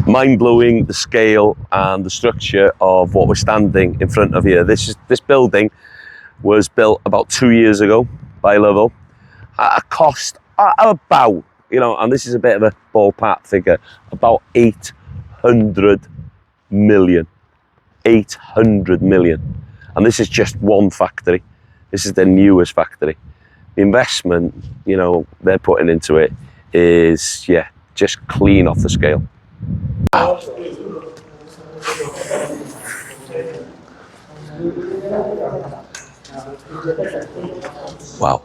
mind-blowing, the scale and the structure of what we're standing in front of here. This building was built about 2 years ago by Lovell at a cost about, you know, and this is a bit of a ballpark figure, about 800 million. 800 million. And this is just one factory. This is the newest factory. The investment, you know, they're putting into it is, yeah, just clean off the scale. Wow.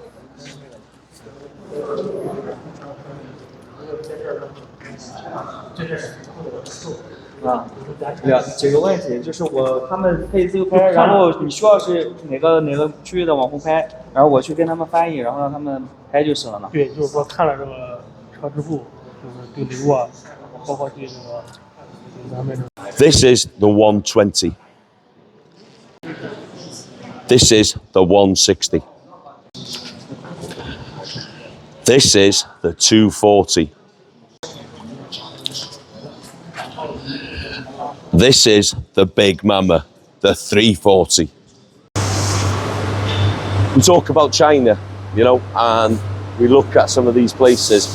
几个问题，就是他们可以自由拍，然后你需要是哪个区域的网红拍，然后我去跟他们翻译，然后让他们拍就行了嘛。对，就是说看了这个车之后，就是对流啊，包括对这个咱们。This is the 120. This is the 160. This is the 240. This is the big mama, the 340. We talk about China, you know, and we look at some of these places.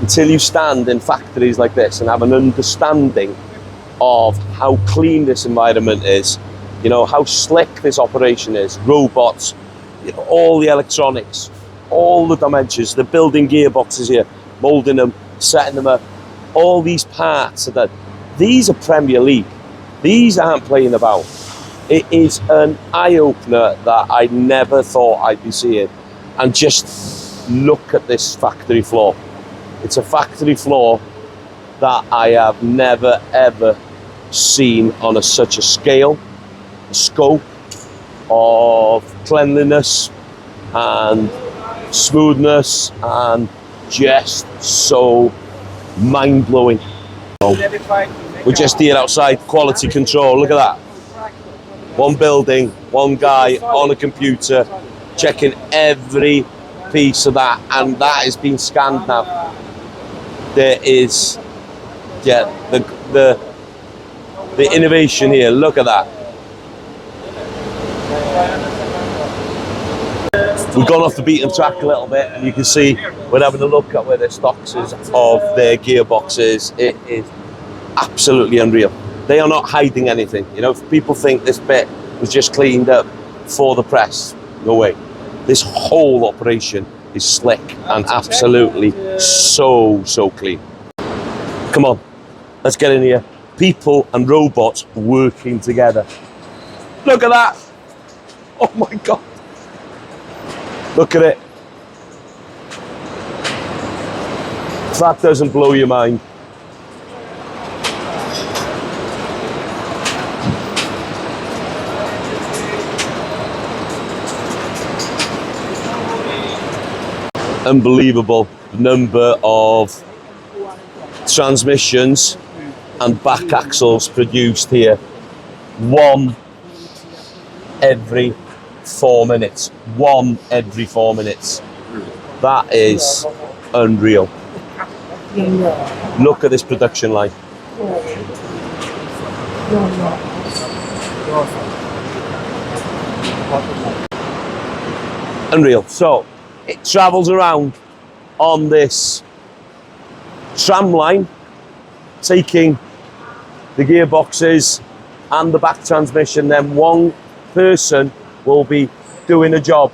Until you stand in factories like this and have an understanding of how clean this environment is, you know, how slick this operation is, robots, you know, all the electronics, all the dimensions, the building gearboxes here, moulding them, setting them up, all these parts of that. These are Premier League. These aren't playing about. It is an eye-opener that I never thought I'd be seeing. And just look at this factory floor. It's a factory floor that I have never ever seen on such a scale, a scope of cleanliness and smoothness, and just so mind-blowing. We're just here outside quality control. Look at that. One building, one guy on a computer checking every piece of that, and that is being scanned now. There is, yeah, the innovation here. Look at that. We've gone off the beaten track a little bit, and you can see we're having a look at where their stocks is of their gearboxes. It is absolutely unreal. They are not hiding anything. You know, if people think this bit was just cleaned up for the press, no way. This whole operation is slick and absolutely so clean. Come on, let's get in here. People and robots working together. Look at that. Oh my God. Look at it. If that doesn't blow your mind. Unbelievable number of transmissions and back axles produced here. One every 4 minutes. One every 4 minutes. That is unreal. Look at this production line. Unreal. So it travels around on this tram line, taking the gearboxes and the back transmission. Then one person will be doing a job.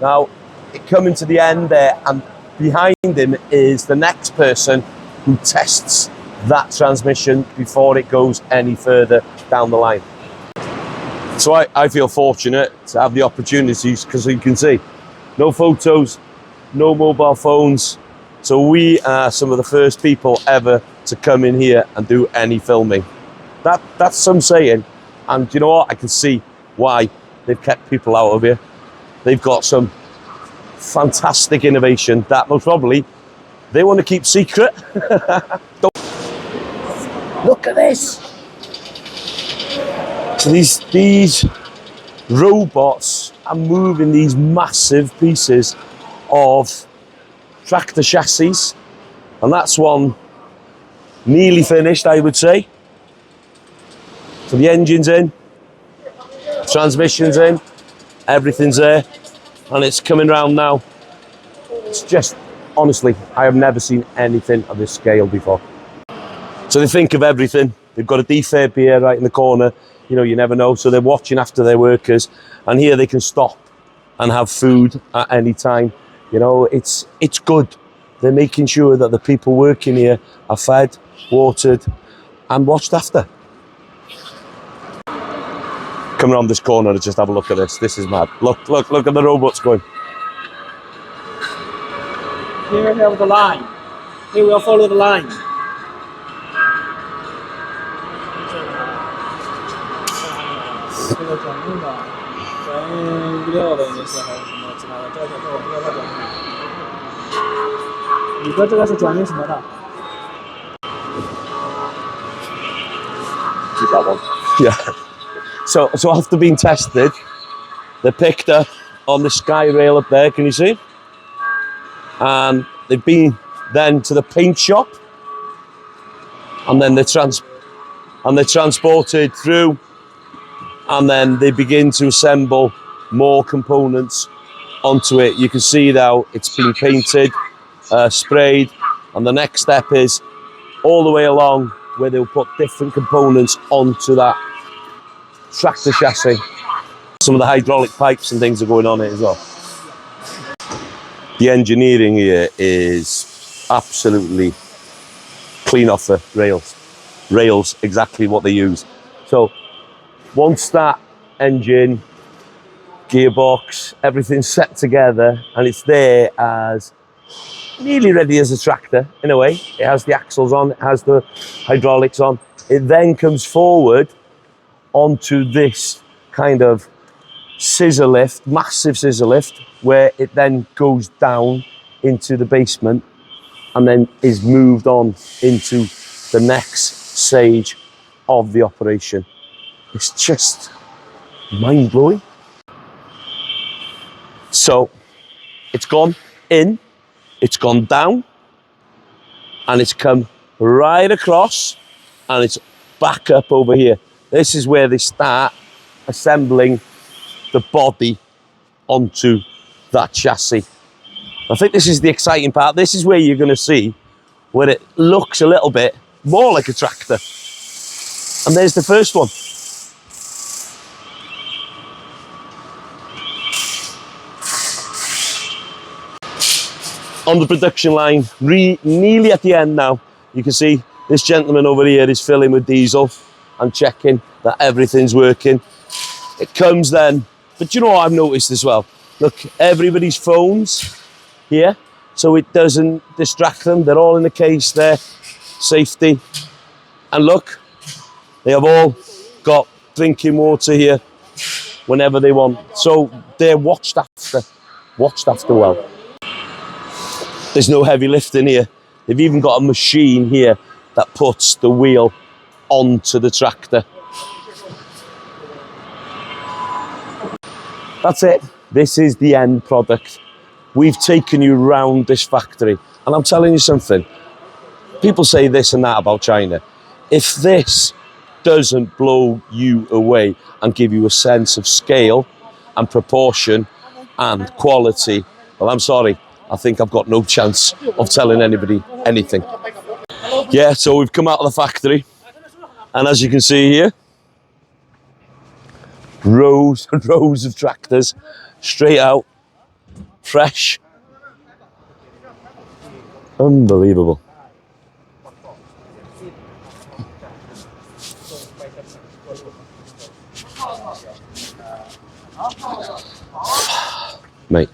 Now, it coming to the end there, and behind him is the next person who tests that transmission before it goes any further down the line. So I feel fortunate to have the opportunities, because you can see, no photos, no mobile phones. So we are some of the first people ever to come in here and do any filming. That's some saying. And you know what? I can see why they've kept people out of here. They've got some fantastic innovation that most probably they want to keep secret. Look at this. So these robots are moving these massive pieces of tractor chassis, and that's one nearly finished, I would say. So the engine's in, transmission's in, everything's there, and it's coming round now. It's just, honestly, I have never seen anything of this scale before. So they think of everything. They've got a defib here right in the corner. You know, you never know. So they're watching after their workers, and here they can stop and have food at any time. You know, it's good. They're making sure that the people working here are fed, watered, and watched after. Come around this corner and just have a look at this. This is mad. Look at the robots going. Here we have the line. Here we'll follow the line. 这个转运的，转运物料的应该是还有什么其他的，这个是我们要转运。宇哥，这个是转运什么的？ That one. Yeah. So after being tested, they're picked up on the sky rail up there. Can you see? And they've been then to the paint shop, and then they're transported through, and then they begin to assemble more components onto it. You can see now it's been painted, sprayed, and the next step is all the way along where they'll put different components onto that tractor chassis. Some of the hydraulic pipes and things are going on it as well. The engineering here is absolutely clean off the rails. Rails, exactly what they use. So once that engine, gearbox, everything's set together and it's there as nearly ready as a tractor in a way. It has the axles on, it has the hydraulics on. It then comes forward onto this kind of scissor lift, massive scissor lift, where it then goes down into the basement and then is moved on into the next stage of the operation. It's just mind-blowing. So it's gone in, it's gone down, and it's come right across, and it's back up over here. This is where they start assembling the body onto that chassis. I think this is the exciting part. This is where you're going to see where it looks a little bit more like a tractor. And there's the first one. On the production line, nearly at the end now, you can see this gentleman over here is filling with diesel and checking that everything's working. It comes then, but you know what I've noticed as well? Look, everybody's phones here, so it doesn't distract them. They're all in the case there, safety. And look, they have all got drinking water here whenever they want. So they're watched after well. There's no heavy lifting here. They've even got a machine here that puts the wheel onto the tractor. That's it. This is the end product. We've taken you round this factory. And I'm telling you something. People say this and that about China. If this doesn't blow you away and give you a sense of scale and proportion and quality, well, I'm sorry. I think I've got no chance of telling anybody anything. Yeah, so we've come out of the factory. And as you can see here, rows and rows of tractors, straight out, fresh. Unbelievable. Mate.